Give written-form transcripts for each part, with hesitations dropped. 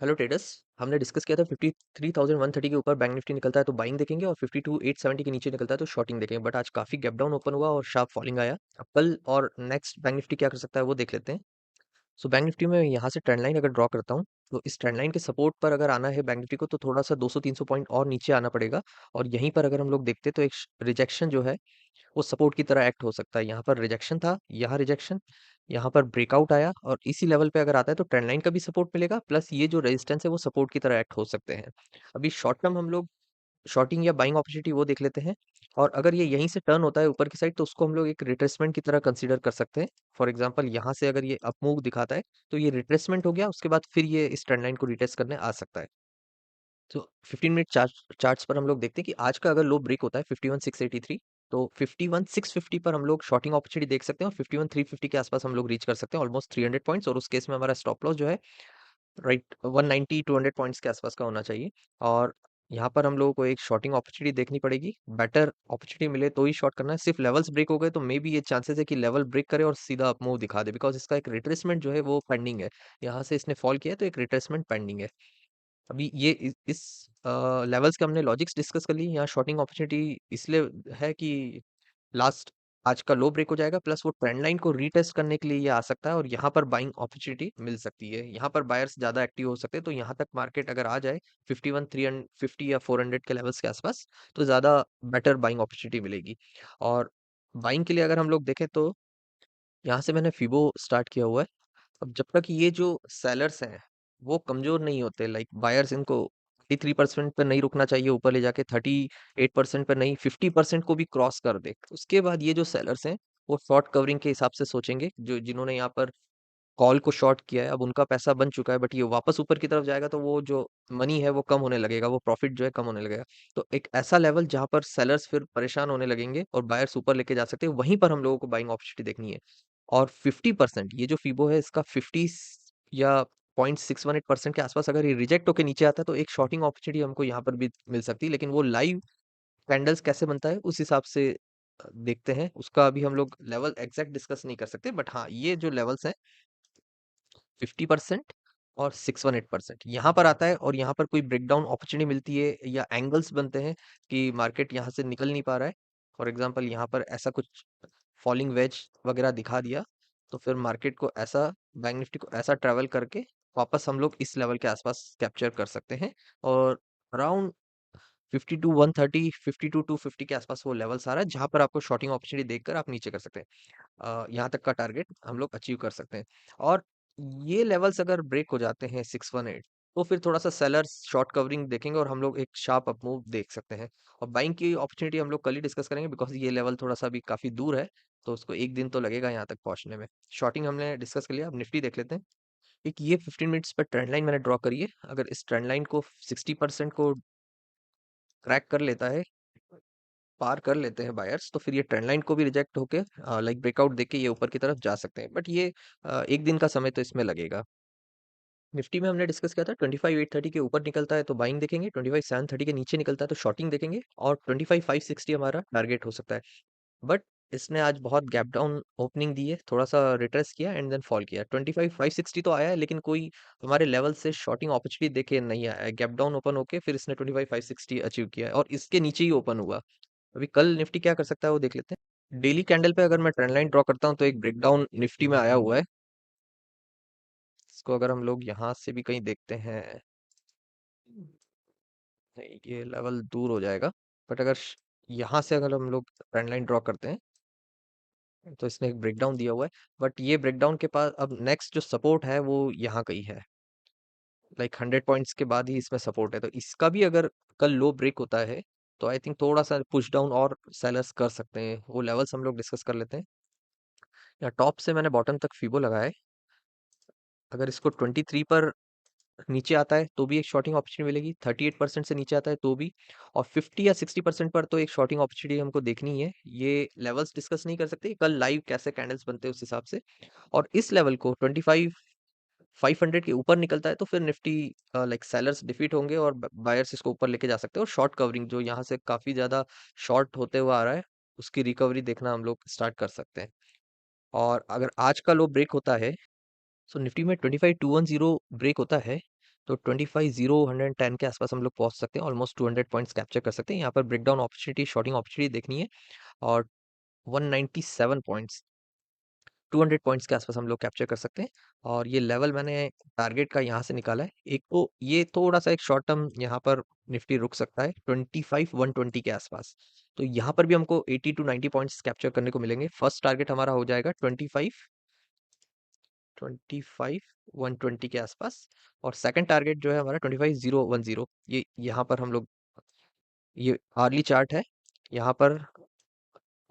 Hello traders. हमने discuss किया था 53,130 के ऊपर बैंक निफ्टी निकलता है तो बाइंग देखेंगे और 52,870 के नीचे निकलता है तो शॉर्टिंग देखेंगे। बट आज काफी गैप डाउन ओपन हुआ और शार्प फॉलिंग आया। अब कल और नेक्स्ट बैंक निफ्टी क्या कर सकता है वो देख लेते हैं। सो बैंक निफ्टी में यहाँ से ट्रेंड लाइन अगर ड्रॉ करता हूँ तो इस ट्रेंड लाइन के सपोर्ट पर अगर आना है बैंक निफ्टी को तो थोड़ा सा 200-300 पॉइंट और नीचे आना पड़ेगा। और यहीं पर अगर हम लोग देखते तो एक रिजेक्शन जो है वो सपोर्ट की तरह एक्ट हो सकता है। यहाँ पर रिजेक्शन था, यहाँ रिजेक्शन, यहाँ पर ब्रेकआउट आया और इसी लेवल पे अगर आता है तो ट्रेंड लाइन का भी सपोर्ट मिलेगा, प्लस ये जो रेजिस्टेंस है वो सपोर्ट की तरह एक्ट हो सकते हैं। अभी शॉर्ट टर्म हम लोग शॉर्टिंग या बाइंग अपॉर्चुनिटी वो देख लेते हैं। और अगर ये यहीं से टर्न होता है ऊपर की साइड तो उसको हम लोग एक रिट्रेसमेंट की तरह कंसीडर कर सकते हैं। फॉर एग्जांपल यहाँ से अगर ये अप मूव दिखाता है तो ये रिट्रेसमेंट हो गया, उसके बाद फिर ये इस ट्रेंड लाइन को रिटेस्ट करने आ सकता है। तो 15 मिनट चार्ट्स पर हम लोग देखते हैं कि आज का अगर लो ब्रेक होता है 51,683 तो 51,650 पर हम लोग शॉर्टिंग अपॉर्चुनिटी देख सकते हैं और 51,350 के आसपास हम लोग रीच कर सकते हैं ऑलमोस्ट 300 पॉइंट्स। और उस केस में हमारा स्टॉप लॉस जो है राइट 190-200 पॉइंट्स के आसपास का होना चाहिए। और यहाँ पर हम लोगों को एक शॉर्टिंग अपॉर्चुनिटी देखनी पड़ेगी, बेटर अपॉर्चुनिटी मिले तो ही शॉर्ट करना है। सिर्फ लेवल्स ब्रेक हो गए तो मे बी ये चांसेस है कि लेवल ब्रेक करे और सीधा अप मूव दिखा दे, बिकॉज इसका एक रिट्रेसमेंट जो है वो पेंडिंग है। यहाँ से इसने फॉल किया है तो एक रिट्रेसमेंट पेंडिंग है। अभी ये इस लेवल्स के हमने लॉजिक्स डिस्कस कर ली। यहाँ शॉर्टिंग अपॉर्चुनिटी इसलिए है कि लास्ट आज का लो ब्रेक हो जाएगा, प्लस वो ट्रेंड लाइन को रीटेस्ट करने के लिए ये आ सकता है और यहाँ पर बाइंग अपॉर्चुनिटी मिल सकती है। यहाँ पर बायर्स ज्यादा एक्टिव हो सकते हैं, तो यहाँ तक मार्केट अगर आ जाए 51,350 या 400 के लेवल्स के आसपास तो ज्यादा बेटर बाइंग अपॉर्चुनिटी मिलेगी। और बाइंग के लिए अगर हम लोग देखें तो यहाँ से मैंने फिबो स्टार्ट किया हुआ है। अब जब तक ये जो सेलर्स हैं वो कमजोर नहीं होते, लाइक बायर्स, इनको 33% पर नहीं रुकना चाहिए, ऊपर ले जाके 38% पर नहीं, 50% को भी क्रॉस कर दे उसके बाद ये जो सेलर्स हैं वो शॉर्ट कवरिंग के हिसाब से सोचेंगे। जो जिन्होंने यहाँ पर कॉल को शॉर्ट किया है अब उनका पैसा बन चुका है, बट ये वापस ऊपर की तरफ जाएगा तो वो जो मनी है वो कम होने लगेगा, वो प्रॉफिट जो है कम होने लगेगा। तो एक ऐसा लेवल जहां पर सेलर्स फिर परेशान होने लगेंगे और बायर्स ऊपर लेके जा सकते हैं, वहीं पर हम लोगों को बाइंग अपॉर्चुनिटी देखनी है। और 50% ये जो फीबो है इसका 50 या 0.618% के आसपास अगर ये रिजेक्ट होकर नीचे आता है तो एक शॉर्टिंग अपॉर्चुनिटी हमको यहाँ पर भी मिल सकती है। लेकिन वो लाइव कैंडल्स कैसे बनता है उस हिसाब से देखते हैं, उसका अभी हम लोग लेवल एग्जैक्ट डिस्कस नहीं कर सकते। बट हाँ, ये जो लेवल्स हैं 50% और 618% यहाँ पर आता है और यहाँ पर कोई ब्रेकडाउन अपॉर्चुनिटी मिलती है या एंगल्स बनते हैं कि मार्केट यहाँ से निकल नहीं पा रहा है। फॉर एग्जांपल यहाँ पर ऐसा कुछ फॉलिंग वेज वगैरह दिखा दिया तो फिर मार्केट को ऐसा, बैंक निफ्टी को ऐसा ट्रेवल करके वापस हम लोग इस लेवल के आसपास कैप्चर कर सकते हैं। और अराउंड 52,130 52,250 के आसपास वो लेवल्स आ रहा है जहां पर आपको शॉर्टिंग अपॉर्चुनिटी देखकर आप नीचे कर सकते हैं। यहाँ तक का टारगेट हम लोग अचीव कर सकते हैं। और ये लेवल्स अगर ब्रेक हो जाते हैं 618 तो फिर थोड़ा सा सेलर्स शॉर्ट कवरिंग देखेंगे और हम लोग एक शार्प अप मूव देख सकते हैं। और बाइंग की अपॉर्चुनिटी हम लोग कल ही डिस्कस करेंगे, बिकॉज ये लेवल थोड़ा सा भी काफी दूर है तो उसको एक दिन तो लगेगा यहाँ तक पहुंचने में। शॉर्टिंग हमने डिस्कस कर लिया, अब निफ्टी देख लेते हैं। एक ये 15 मिनट्स पर ट्रेंड लाइन मैंने ड्रॉ करी है। अगर इस ट्रेंड लाइन को 60% को क्रैक कर लेता है, पार कर लेते हैं बायर्स, तो फिर ये ट्रेंड लाइन को भी रिजेक्ट होके लाइक ब्रेकआउट देके ये ऊपर की तरफ जा सकते हैं। बट ये एक दिन का समय तो इसमें लगेगा। निफ्टी में हमने डिस्कस किया था 25,830 के ऊपर निकलता है तो बाइंग देखेंगे, 25,730 के नीचे निकलता है तो शॉर्टिंग देखेंगे और 25,560 हमारा टारगेट हो सकता है। बट इसने आज बहुत गैप डाउन ओपनिंग दी है, थोड़ा सा रिट्रेस किया एंड देन फॉल किया। 25,560 तो आया है लेकिन कोई हमारे लेवल से शॉर्टिंग अपॉर्चुनिटी देके नहीं आया है। गैप डाउन ओपन होके फिर इसने 25,560 अचीव किया है और इसके नीचे ही ओपन हुआ। अभी कल निफ्टी क्या कर सकता है वो देख लेते हैं। डेली कैंडल पे अगर मैं ट्रेंड लाइन ड्रॉ करता हूँ तो एक ब्रेकडाउन निफ्टी में आया हुआ है। इसको अगर हम लोग यहाँ से भी कहीं देखते हैं, नहीं ये लेवल दूर हो जाएगा। बट अगर यहाँ से अगर हम लोग ट्रेंड लाइन ड्रॉ करते हैं तो इसने एक ब्रेकडाउन दिया हुआ है। बट ये ब्रेकडाउन के पास अब नेक्स्ट जो सपोर्ट है वो यहाँ कहीं है, लाइक 100 पॉइंट्स के बाद ही इसमें सपोर्ट है। तो इसका भी अगर कल लो ब्रेक होता है तो आई थिंक थोड़ा सा पुश डाउन और सेलर्स कर सकते हैं। वो लेवल्स हम लोग डिस्कस कर लेते हैं। या टॉप से मैंने बॉटम तक फीबो लगाया है। अगर इसको 23 पर नीचे आता है तो भी एक शॉर्टिंग अपॉर्चुनिटी मिलेगी, 38% से नीचे आता है तो भी, और 50 या 60% पर तो एक शॉर्टिंग अपॉर्चुनिटी हमको देखनी है। ये लेवल्स डिस्कस नहीं कर सकते, कल लाइव कैसे कैंडल्स बनते हैं उस हिसाब से। और इस लेवल को 25,500 के ऊपर निकलता है तो फिर निफ्टी लाइक सेलर्स डिफीट होंगे और बायर्स इसको ऊपर लेके जा सकते हैं। और शॉर्ट कवरिंग जो यहाँ से काफी ज्यादा शॉर्ट होते हुए आ रहा है उसकी रिकवरी देखना हम लोग स्टार्ट कर सकते हैं। और अगर आज का लो ब्रेक होता है, सो निफ्टी में 25,210 ब्रेक होता है तो 25,010 के आसपास हम लोग पहुंच सकते हैं, ऑलमोस्ट 200 पॉइंट्स कैप्चर कर सकते हैं। यहाँ पर ब्रेकडाउन अपॉर्चुनिटी, शॉर्टिंग अपॉर्चुनिटी देखनी है, और 197 पॉइंट्स, 200 पॉइंट्स के आसपास हम लोग कैप्चर कर सकते हैं। और ये लेवल मैंने टारगेट का यहाँ से निकाला है। एक तो ये थोड़ा सा एक शॉर्ट टर्म यहाँ पर निफ्टी रुक सकता है 25,120 के आसपास। तो यहाँ पर भी हमको 80 टू 90 पॉइंट्स कैप्चर करने को मिलेंगे। फर्स्ट टारगेट हमारा हो जाएगा 25,120 के आसपास, और सेकंड टारगेट जो है हमारा 25,010। ये यहाँ पर हम लोग, ये आर्ली चार्ट है, यहाँ पर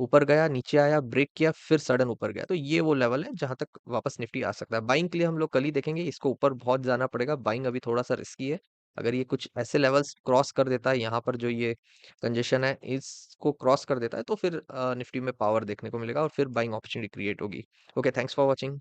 ऊपर गया, नीचे आया, ब्रेक किया, फिर सडन ऊपर गया। तो ये वो लेवल है जहां तक वापस निफ्टी आ सकता है। बाइंग के लिए हम लोग कल ही देखेंगे, इसको ऊपर बहुत जाना पड़ेगा। बाइंग अभी थोड़ा सा रिस्की है। अगर ये कुछ ऐसे लेवल्स क्रॉस कर देता है, यहाँ पर जो ये कंजेशन है इसको क्रॉस कर देता है, तो फिर निफ्टी में पावर देखने को मिलेगा और फिर बाइंग अपॉर्चुनिटी क्रिएट होगी। Okay, thanks for watching.